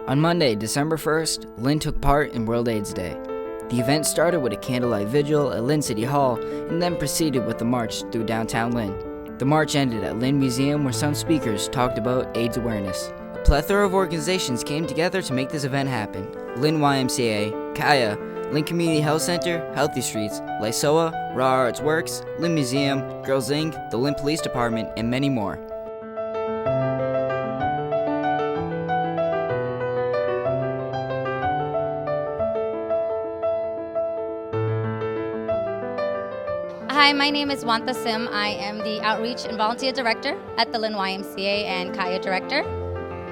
On Monday, December 1st, Lynn took part in World AIDS Day. The event started with a candlelight vigil at Lynn City Hall and then proceeded with a march through downtown Lynn. The march ended at Lynn Museum, where some speakers talked about AIDS awareness. A plethora of organizations came together to make this event happen. Lynn YMCA, Kaya, Lynn Community Health Center, Healthy Streets, LynnCAM, Raw Arts Works, Lynn Museum, Girls Inc., the Lynn Police Department, and many more. Hi, my name is Wanta Sim. I am the Outreach and Volunteer Director at the Lynn YMCA and Kaya Director.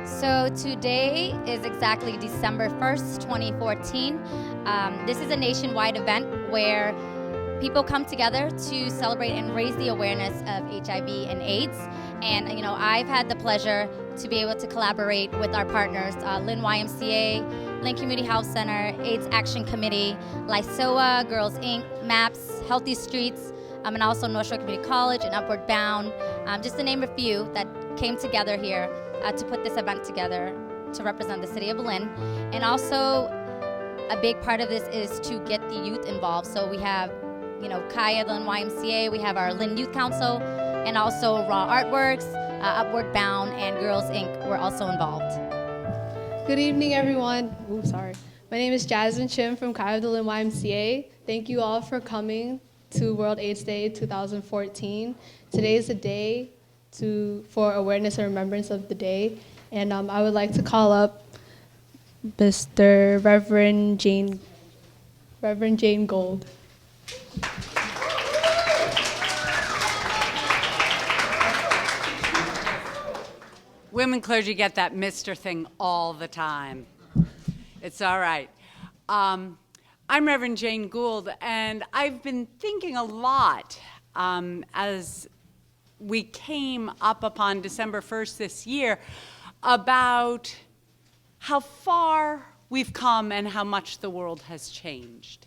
So today is exactly December 1st, 2014. This is a nationwide event where people come together to celebrate and raise the awareness of HIV and AIDS. And I've had the pleasure to be able to collaborate with our partners, Lynn YMCA, Lynn Community Health Center, AIDS Action Committee, LynnCAM, Girls Inc., MAPS, Healthy Streets, and also North Shore Community College and Upward Bound, just to name a few that came together here to put this event together to represent the City of Lynn. And also, a big part of this is to get the youth involved. So we have, Kaya, the Lynn YMCA, we have our Lynn Youth Council, and also Raw Artworks, Upward Bound, and Girls Inc. were also involved. Good evening, everyone. My name is Jasmine Chim from Kaya, the Lynn YMCA. Thank you all for coming to World AIDS Day 2014. Today is a day for awareness and remembrance of the day, and I would like to call up Mr. Reverend Jane Gold. Women clergy get that Mr. thing all the time. It's all right. I'm Reverend Jane Gould, and I've been thinking a lot as we came up upon December 1st this year about how far we've come and how much the world has changed.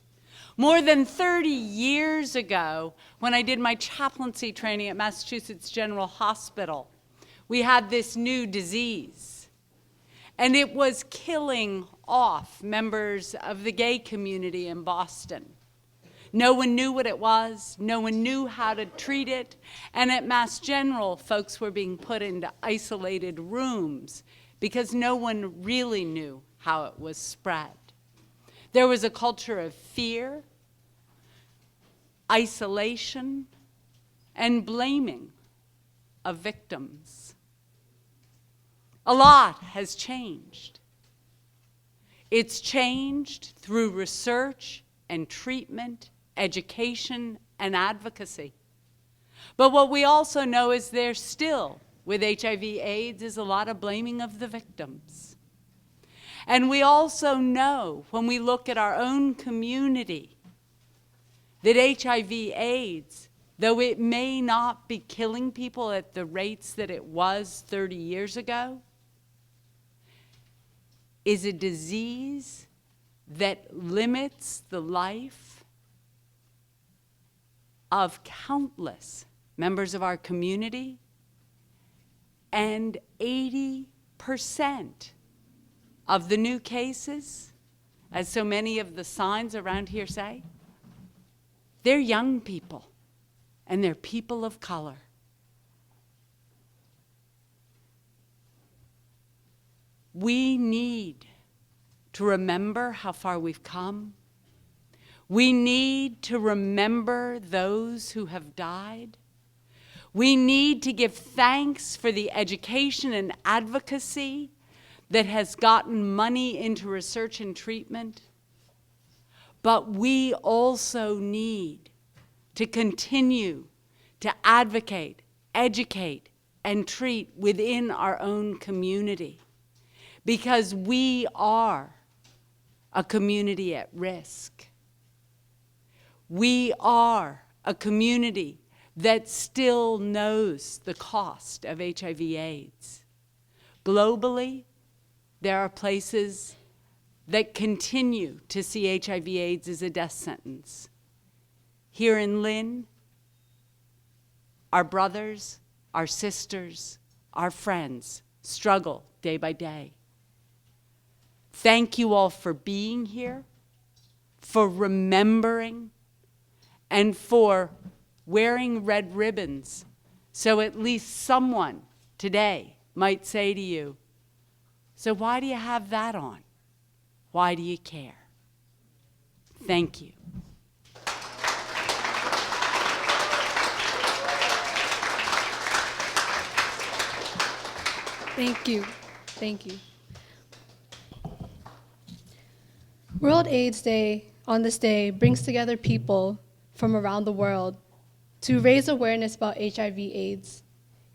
More than 30 years ago, when I did my chaplaincy training at Massachusetts General Hospital, we had this new disease, and it was killing off members of the gay community in Boston. No one knew what it was, no one knew how to treat it, and at Mass General, folks were being put into isolated rooms because no one really knew how it was spread. There was a culture of fear, isolation, and blaming of victims. A lot has changed. It's changed through research and treatment, education, and advocacy. But what we also know is there's still, with HIV/AIDS, is a lot of blaming of the victims. And we also know, when we look at our own community, that HIV/AIDS, though it may not be killing people at the rates that it was 30 years ago, is a disease that limits the life of countless members of our community, and 80% of the new cases, as so many of the signs around here say, they're young people, and they're people of color. We need to remember how far we've come. We need to remember those who have died. We need to give thanks for the education and advocacy that has gotten money into research and treatment. But we also need to continue to advocate, educate, and treat within our own community, because we are a community at risk. We are a community that still knows the cost of HIV/AIDS. Globally, there are places that continue to see HIV/AIDS as a death sentence. Here in Lynn, our brothers, our sisters, our friends struggle day by day. Thank you all for being here, for remembering, and for wearing red ribbons. So at least someone today might say to you, so why do you have that on? Why do you care? Thank you. Thank you. Thank you. World AIDS Day on this day brings together people from around the world to raise awareness about HIV/AIDS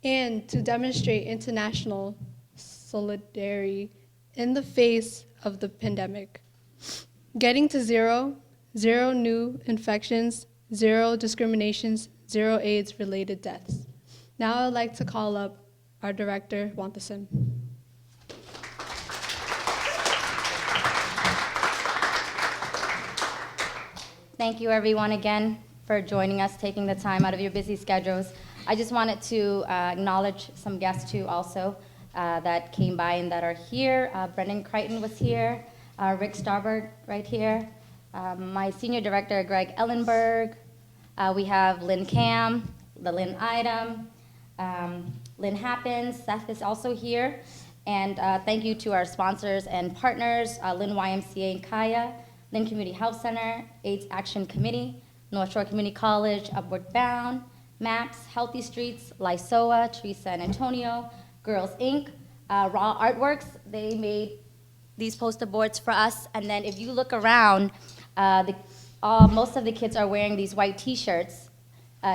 and to demonstrate international solidarity in the face of the pandemic. Getting to zero new infections, zero discriminations, zero AIDS-related deaths. Now I'd like to call up our director, Wanta Sim. Thank you everyone again for joining us, taking the time out of your busy schedules. I just wanted to acknowledge some guests too also that came by and that are here. Brendan Crichton was here, Rick Starbird right here, my senior director Greg Ellenberg, we have LynnCAM, the Lynn Item, Lynn Happens, Seth is also here, and thank you to our sponsors and partners, Lynn YMCA and Kaya, Lynn Community Health Center, AIDS Action Committee, North Shore Community College, Upward Bound, MAPS, Healthy Streets, Lysoa, Teresa and Antonio, Girls Inc., Raw Artworks, they made these poster boards for us, and then if you look around, most of the kids are wearing these white t-shirts.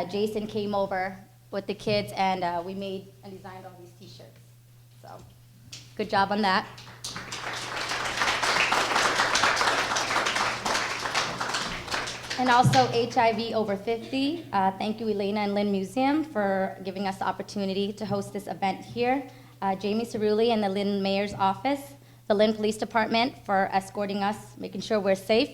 Jason came over with the kids and we made and designed all these t-shirts. So, good job on that. And also HIV over 50. Thank you, Elena and Lynn Museum, for giving us the opportunity to host this event here. Jamie Cerulli and the Lynn Mayor's Office, the Lynn Police Department for escorting us, making sure we're safe.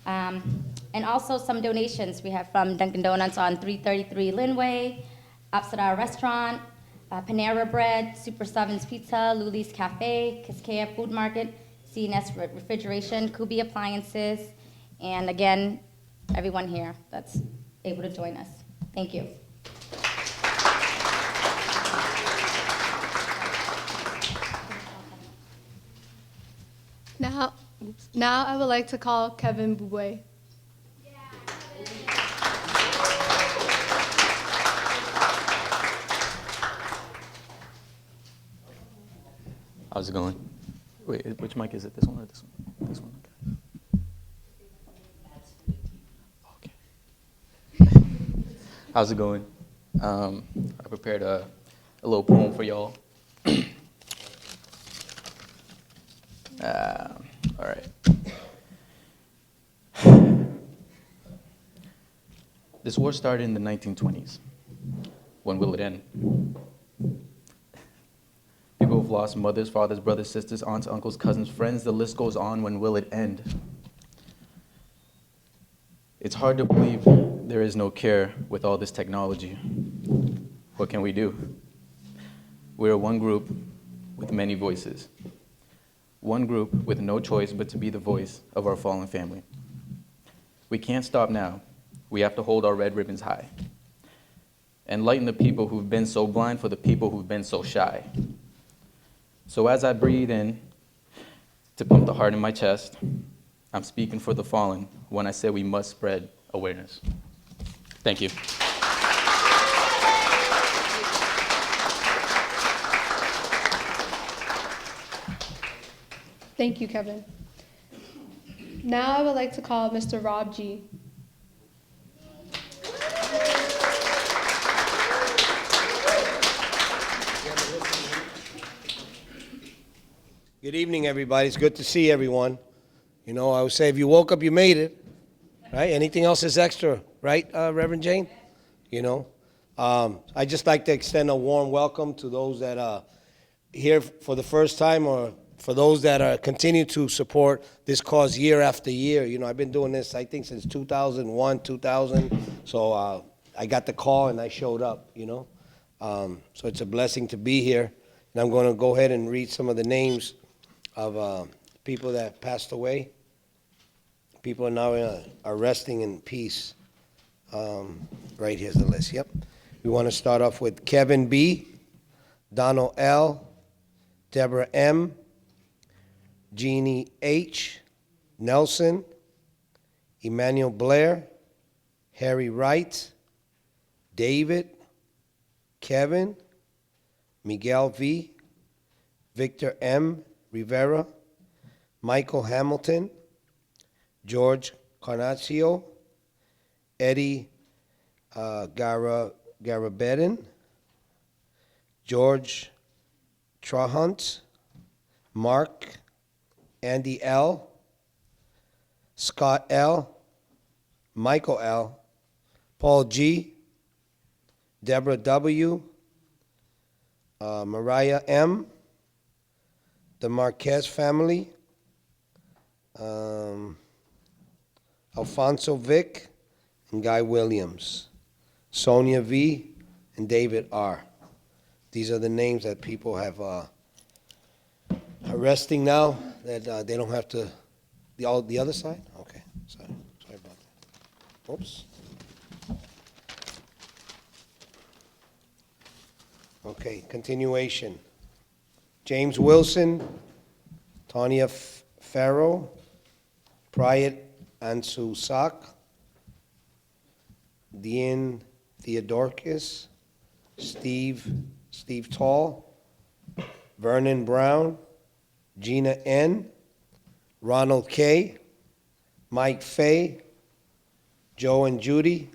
And also some donations we have from Dunkin' Donuts on 333 Lynn Way, Apsara Restaurant, Panera Bread, Super Sevens Pizza, Luli's Cafe, Kiskea Food Market, CNS Refrigeration, Kubi Appliances, and again, everyone here that's able to join us. Thank you. Now I would like to call Kevin Bouboy. How's it going? Wait, which mic is it? This one or this one? This one, okay. Okay. How's it going? I prepared a little poem for y'all. All right. This war started in the 1920s. When will it end? People have lost mothers, fathers, brothers, sisters, aunts, uncles, cousins, friends. The list goes on. When will it end? It's hard to believe there is no cure with all this technology. What can we do? We're one group with many voices. One group with no choice but to be the voice of our fallen family. We can't stop now. We have to hold our red ribbons high. Enlighten the people who've been so blind for the people who've been so shy. So as I breathe in to pump the heart in my chest, I'm speaking for the fallen when I say we must spread awareness. Thank you. Thank you, Kevin. Now I would like to call Mr. Rob G. Good evening, everybody. It's good to see everyone. You know, I would say if you woke up, you made it, right? Anything else is extra, right, Reverend Jane? You know, I'd just like to extend a warm welcome to those that are here for the first time or for those that are continue to support this cause year after year. You know, I've been doing this, I think, since 2001, 2000. So I got the call and I showed up, you know. So it's a blessing to be here. And I'm going to go ahead and read some of the names of people that passed away. People are now are resting in peace. Right here's the list. Yep. We want to start off with Kevin B., Donald L., Deborah M., Jeannie H., Nelson, Emmanuel Blair, Harry Wright, David, Kevin, Miguel V., Victor M. Rivera, Michael Hamilton, George Carnaccio, Eddie Garabedin, George Trahunt, Mark, Andy L., Scott L., Michael L., Paul G., Deborah W., Mariah M., the Marquez family, Alfonso Vic, and Guy Williams, Sonia V., and David R. These are the names that people have are resting now, that they don't have to, the other side? Okay, sorry about that. Oops. Okay, continuation. James Wilson, Tanya Farrow, Prayat Ansu Sak, Dean Theodorkis, Steve Tall, Vernon Brown, Gina N., Ronald K., Mike Fay, Joe and Judy,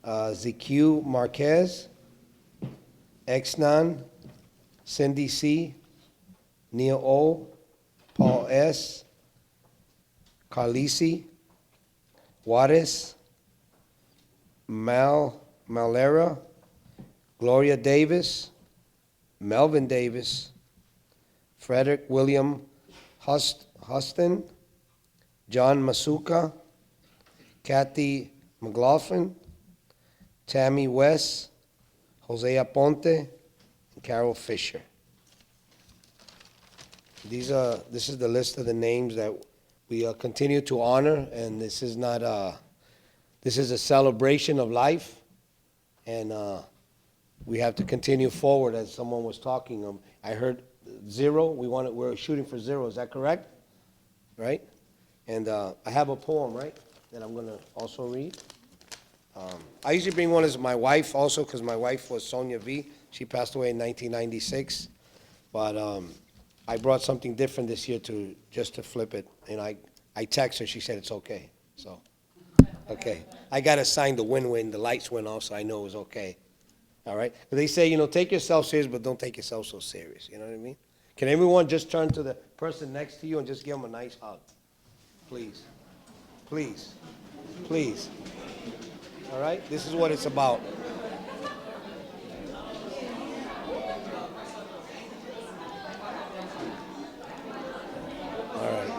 ZQ Marquez, Exnan, Cindy C., Neil O., Paul S., Carlisi, Juarez, Malera, Gloria Davis, Melvin Davis, Frederick William Huston, John Masuka, Kathy McLaughlin, Tammy West, Jose Aponte, and Carol Fisher. This is the list of the names that we continue to honor, and this is not this is a celebration of life, and we have to continue forward. As someone was talking, I heard 0. We're shooting for 0. Is that correct? Right? And I have a poem, right, that I'm going to also read. I usually bring one as my wife also, because my wife was Sonia V. She passed away in 1996. But I brought something different this year just to flip it. And I texted her. She said it's okay. So, okay. I got to sign the win-win. The lights went off, so I know it was okay. All right? But they say, take yourself serious, but don't take yourself so serious. You know what I mean? Can everyone just turn to the person next to you and just give them a nice hug? Please. Please. Please. All right? This is what it's about. All right.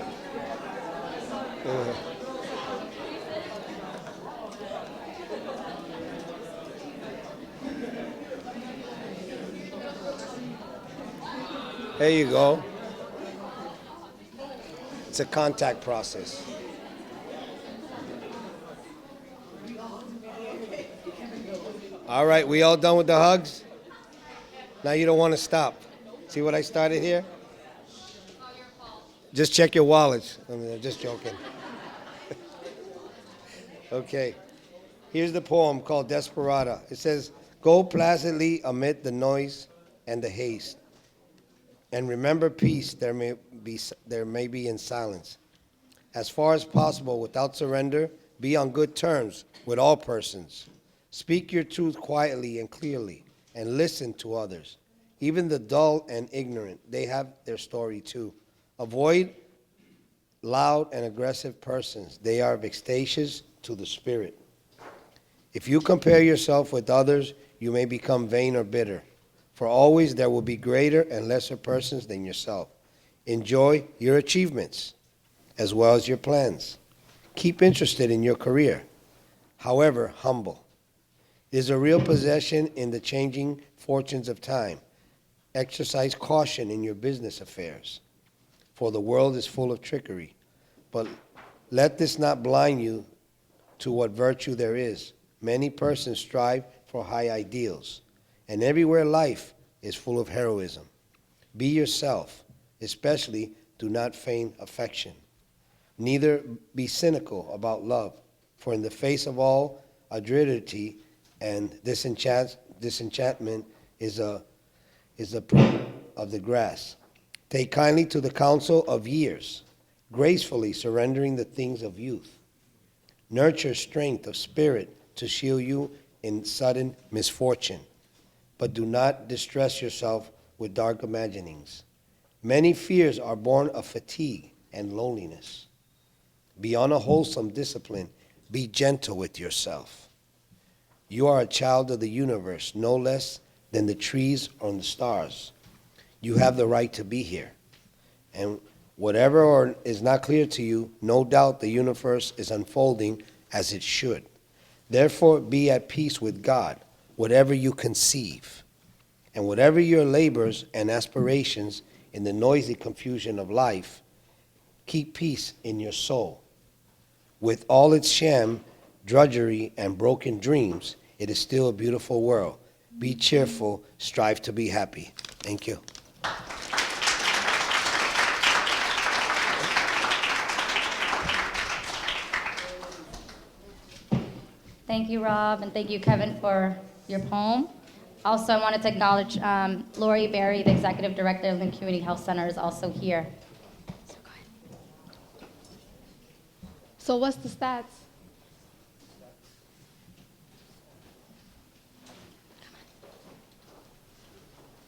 There you go. It's a contact process. All right, we all done with the hugs? Now you don't want to stop. See what I started here? Just check your wallets. I'm just joking. Okay. Here's the poem called Desperada. It says, go placidly amid the noise and the haste, and remember peace there may be in silence. As far as possible, without surrender, be on good terms with all persons. Speak your truth quietly and clearly, and listen to others. Even the dull and ignorant, they have their story too. Avoid loud and aggressive persons. They are vexatious to the spirit. If you compare yourself with others, you may become vain or bitter. For always there will be greater and lesser persons than yourself. Enjoy your achievements as well as your plans. Keep interested in your career, however humble. It is a real possession in the changing fortunes of time. Exercise caution in your business affairs. for the world is full of trickery. But let this not blind you to what virtue there is. Many persons strive for high ideals, and everywhere life is full of heroism. Be yourself, especially do not feign affection. Neither be cynical about love, for in the face of all adridity and disenchantment is a print of the grass. Take kindly to the counsel of years, gracefully surrendering the things of youth. Nurture strength of spirit to shield you in sudden misfortune, but do not distress yourself with dark imaginings. Many fears are born of fatigue and loneliness. Beyond a wholesome discipline, be gentle with yourself. You are a child of the universe, no less than the trees or the stars. You have the right to be here. And whatever is not clear to you, no doubt the universe is unfolding as it should. Therefore, be at peace with God, whatever you conceive. And whatever your labors and aspirations in the noisy confusion of life, keep peace in your soul. With all its sham, drudgery, and broken dreams, it is still a beautiful world. Be cheerful, strive to be happy. Thank you. Thank you, Rob, and thank you, Kevin, for your poem. Also, I wanted to acknowledge Lori Berry, the Executive Director of Lynn Community Health Center, is also here. So go ahead. So what's the stats?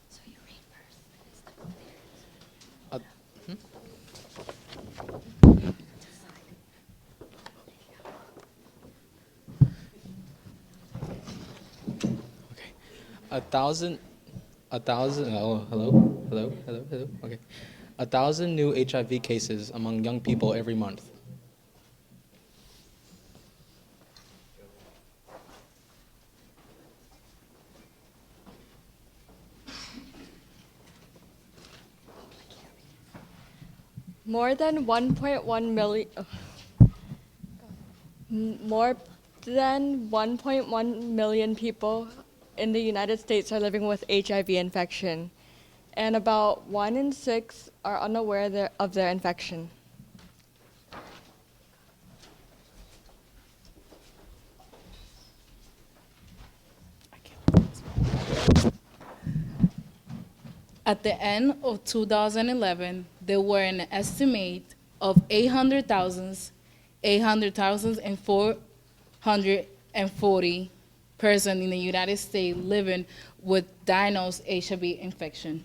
So you read Okay. 1,000 new HIV cases among young people every month. More than 1.1 million. More than 1.1 million people in the United States are living with HIV infection, and about 1 in 6 are unaware of their infection. At the end of 2011, there were an estimate of 800,440 persons in the United States living with diagnosed HIV infection.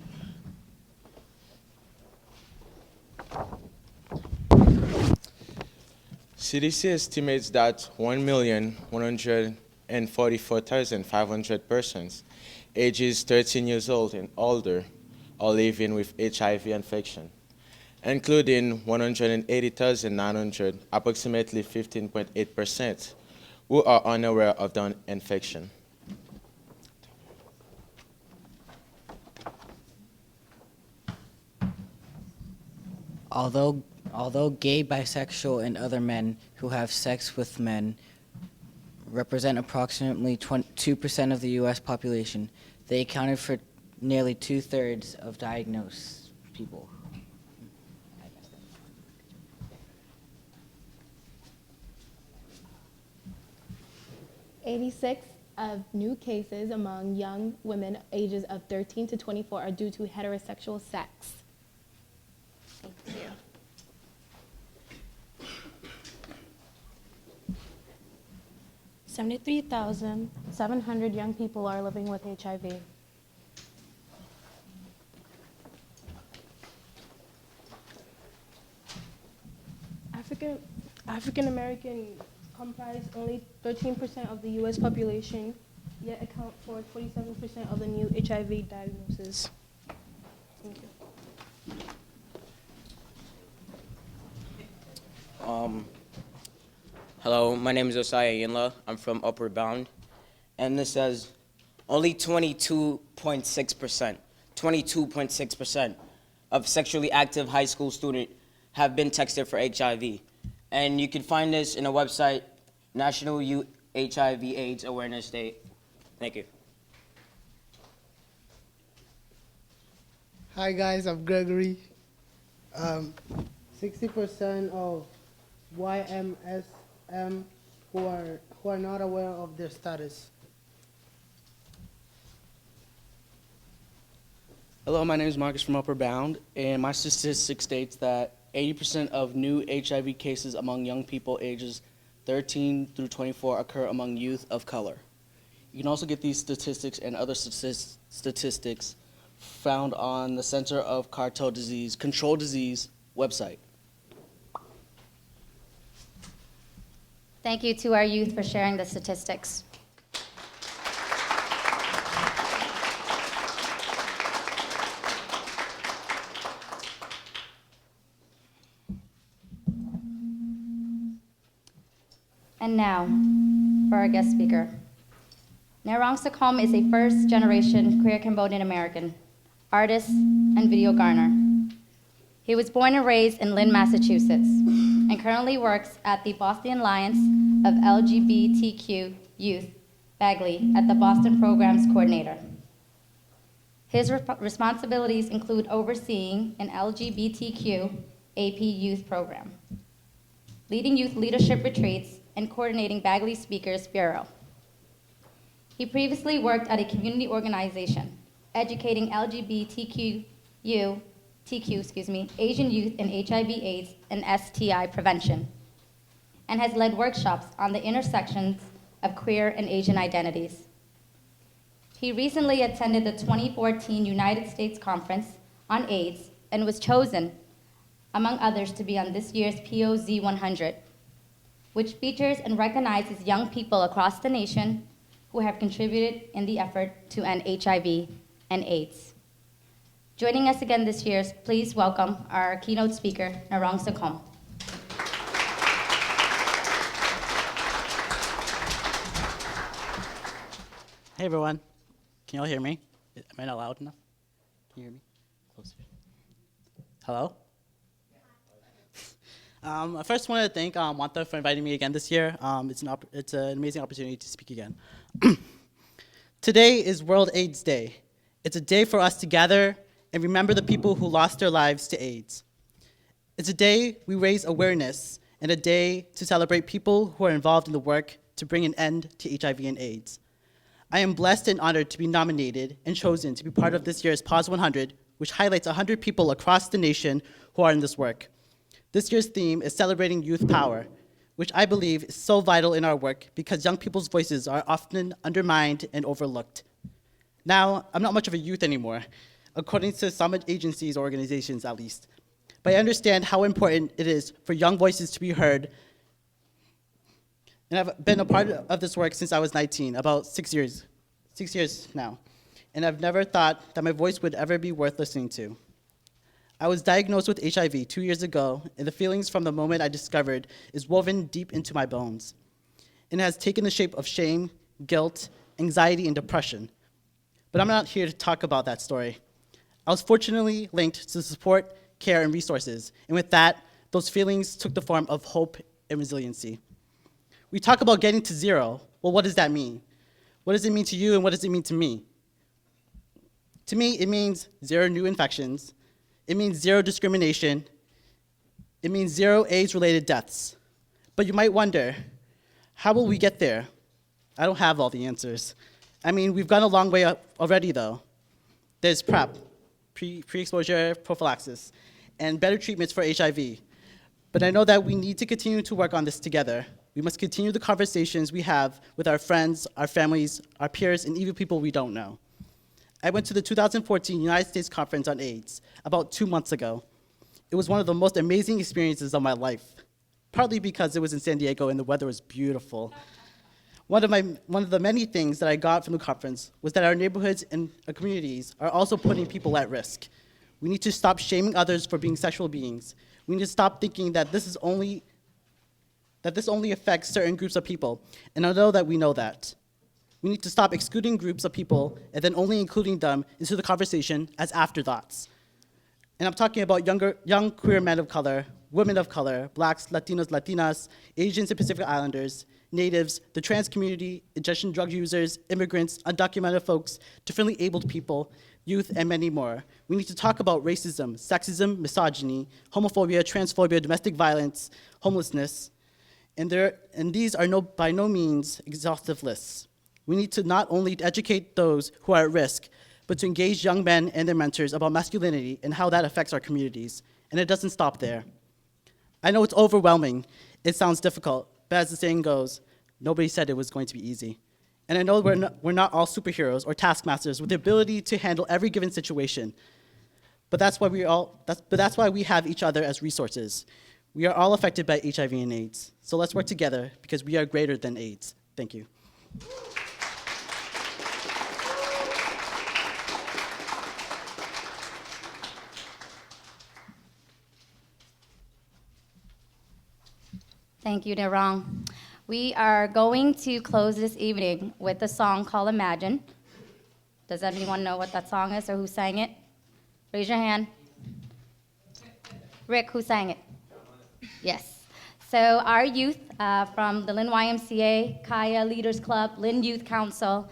CDC estimates that 1,144,500 persons ages 13 years old and older are living with HIV infection, including 180,900, approximately 15.8%, who are unaware of the infection. Although gay, bisexual, and other men who have sex with men represent approximately 2% of the U.S. population, they accounted for nearly 2/3 of diagnosed people. 86 of new cases among young women ages of 13 to 24 are due to heterosexual sex. Thank you. $73,700 young people are living with HIV. African American comprise only 13% of the U.S. population, yet account for 47% of the new HIV diagnoses. Thank you. Hello, my name is Osiah Yinla. I'm from Upward Bound, and this says only 22.6% of sexually active high school students have been tested for HIV. And you can find this in a website, National Youth HIV/AIDS Awareness Day. Thank you. Hi guys, I'm Gregory. 60% of YMSM who are not aware of their status. Hello, my name is Marcus from Upper Bound, and my statistic states that 80% of new HIV cases among young people ages 13 through 24 occur among youth of color. You can also get these statistics and other statistics found on the Center of Cartel Disease Control Disease website. Thank you to our youth for sharing the statistics. And now, for our guest speaker. Narong Sakom is a first-generation queer Cambodian American, artist, and video garner. He was born and raised in Lynn, Massachusetts, and currently works at the Boston Alliance of LGBTQ Youth, Bagley, at the Boston Programs Coordinator. His responsibilities include overseeing an LGBTQ AP youth program, leading youth leadership retreats, and coordinating Bagley Speakers Bureau. He previously worked at a community organization, educating Asian youth in HIV/AIDS and STI prevention, and has led workshops on the intersections of queer and Asian identities. He recently attended the 2014 United States Conference on AIDS and was chosen, among others, to be on this year's POZ 100, which features and recognizes young people across the nation who have contributed in the effort to end HIV and AIDS. Joining us again this year, please welcome our keynote speaker, Narong Sakom. Hey everyone, can you all hear me? Am I not loud enough? Can you hear me? Closer. Hello? I first want to thank Wanta for inviting me again this year. It's an amazing opportunity to speak again. Today is World AIDS Day. It's a day for us to gather and remember the people who lost their lives to AIDS. It's a day we raise awareness and a day to celebrate people who are involved in the work to bring an end to HIV and AIDS. I am blessed and honored to be nominated and chosen to be part of this year's POZ 100, which highlights 100 people across the nation who are in this work. This year's theme is celebrating youth power, which I believe is so vital in our work because young people's voices are often undermined and overlooked. Now, I'm not much of a youth anymore, according to some agencies or organizations at least, but I understand how important it is for young voices to be heard. And I've been a part of this work since I was 19, about 6 years now, and I've never thought that my voice would ever be worth listening to. I was diagnosed with HIV 2 years ago, and the feelings from the moment I discovered is woven deep into my bones. And it has taken the shape of shame, guilt, anxiety, and depression. But I'm not here to talk about that story. I was fortunately linked to support, care, and resources, and with that, those feelings took the form of hope and resiliency. We talk about getting to zero. Well, what does that mean? What does it mean to you, and what does it mean to me? To me, it means 0 new infections. It means 0 discrimination. It means 0 AIDS-related deaths. But you might wonder, how will we get there? I don't have all the answers. I mean, we've gone a long way already, though. There's PrEP, pre-exposure prophylaxis, and better treatments for HIV. But I know that we need to continue to work on this together. We must continue the conversations we have with our friends, our families, our peers, and even people we don't know. I went to the 2014 United States Conference on AIDS about 2 months ago. It was one of the most amazing experiences of my life, partly because it was in San Diego and the weather was beautiful. One of the many things that I got from the conference was that our neighborhoods and our communities are also putting people at risk. We need to stop shaming others for being sexual beings. We need to stop thinking that this only affects certain groups of people, and I know that we know that. We need to stop excluding groups of people and then only including them into the conversation as afterthoughts. And I'm talking about young queer men of color, women of color, blacks, Latinos, Latinas, Asians and Pacific Islanders, natives, the trans community, ingestion drug users, immigrants, undocumented folks, differently abled people, youth, and many more. We need to talk about racism, sexism, misogyny, homophobia, transphobia, domestic violence, homelessness, and these are by no means exhaustive lists. We need to not only educate those who are at risk, but to engage young men and their mentors about masculinity and how that affects our communities. And it doesn't stop there. I know it's overwhelming, it sounds difficult, but as the saying goes, nobody said it was going to be easy. And I know we're not all superheroes or taskmasters with the ability to handle every given situation, but that's why we have each other as resources. We are all affected by HIV and AIDS, so let's work together because we are greater than AIDS. Thank you. Thank you, Narong. We are going to close this evening with a song called Imagine. Does anyone know what that song is or who sang it? Raise your hand. Rick, who sang it? Yes. So our youth from the Lynn YMCA, Kaya Leaders Club, Lynn Youth Council,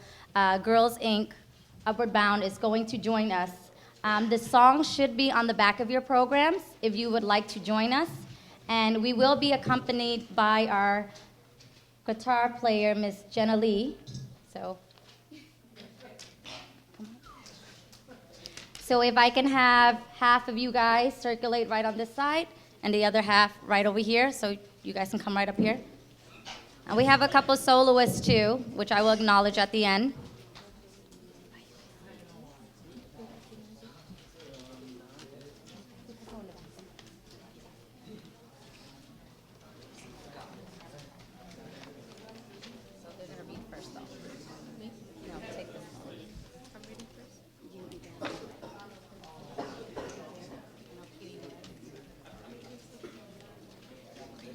Girls Inc., Upward Bound is going to join us. The song should be on the back of your programs if you would like to join us. And we will be accompanied by our guitar player, Miss Jenna Lee. So if I can have half of you guys circulate right on this side and the other half right over here, so you guys can come right up here. And we have a couple soloists too, which I will acknowledge at the end.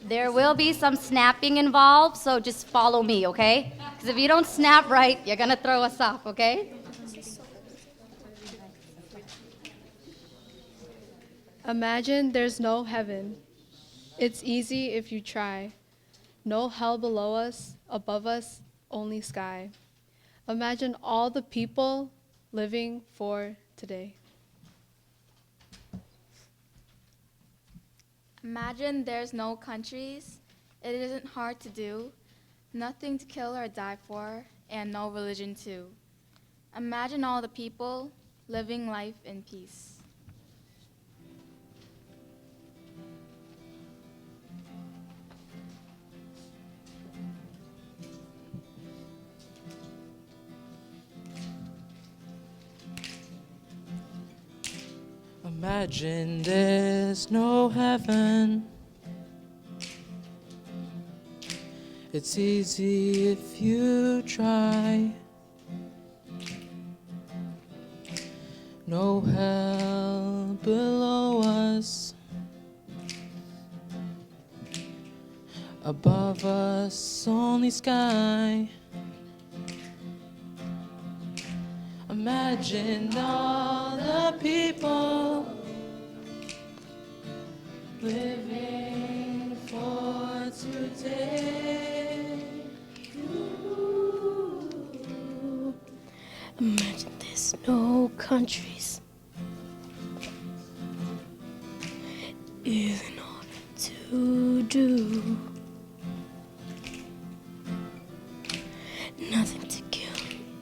There will be some snapping involved, so just follow me, okay? Because if you don't snap right, you're going to throw us off, okay? Imagine there's no heaven. It's easy if you try. No hell below us, above us, only sky. Imagine all the people living for today. Imagine there's no countries. It isn't hard to do. Nothing to kill or die for, and no religion too. Imagine all the people living life in peace. Imagine there's no heaven. It's easy if you try. No hell below us, above us only sky. Imagine all the people living for today. Ooh. Imagine there's no countries. Isn't hard to do. Nothing to kill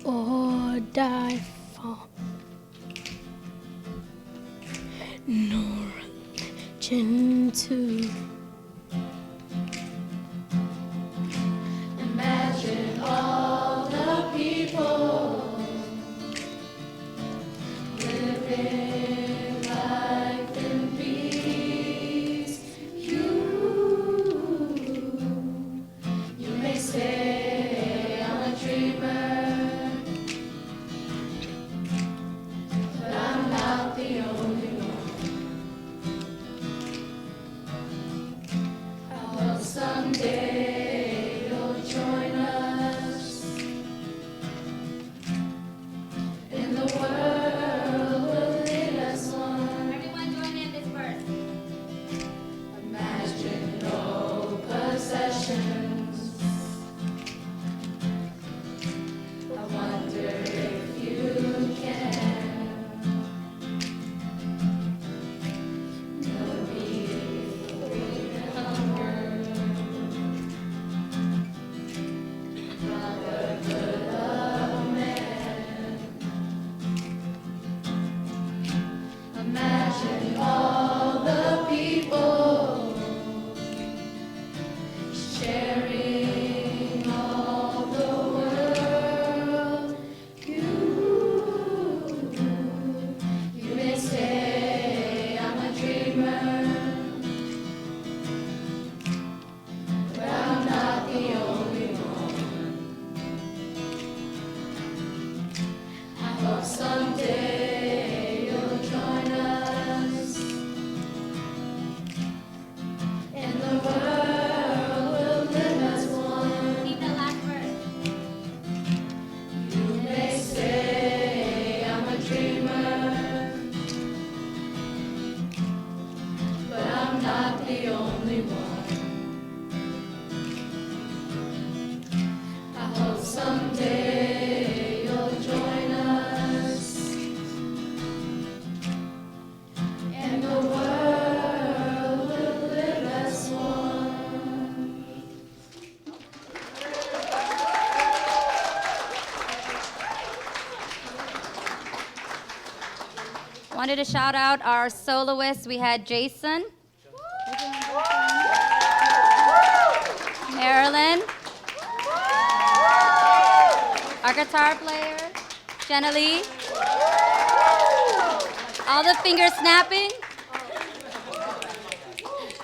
or die for. No religion too. Imagine all the people living life in peace. You may say I'm a dreamer, but I'm not the only one. someday you'll join us, and the world will live as one. Repeat the last verse. You may say I'm a dreamer, but I'm not the only one. I hope someday you'll join us, and the world will live as one. Wanted to shout out our soloists. We had Jason, Marilyn, our guitar player, Jenna Lee, all the finger snapping.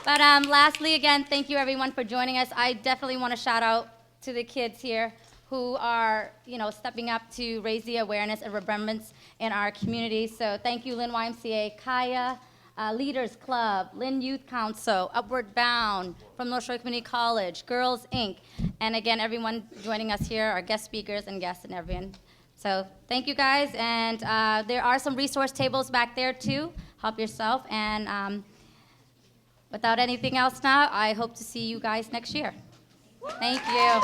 But lastly, again, thank you everyone for joining us. I definitely want to shout out to the kids here who are, stepping up to raise the awareness and remembrance in our community. So thank you, Lynn YMCA, Kaya, Leaders Club, Lynn Youth Council, Upward Bound from North Shore Community College, Girls Inc., and again, everyone joining us here, our guest speakers and guests and everyone. So thank you guys, and there are some resource tables back there too. Help yourself, and without anything else now, I hope to see you guys next year. Thank you.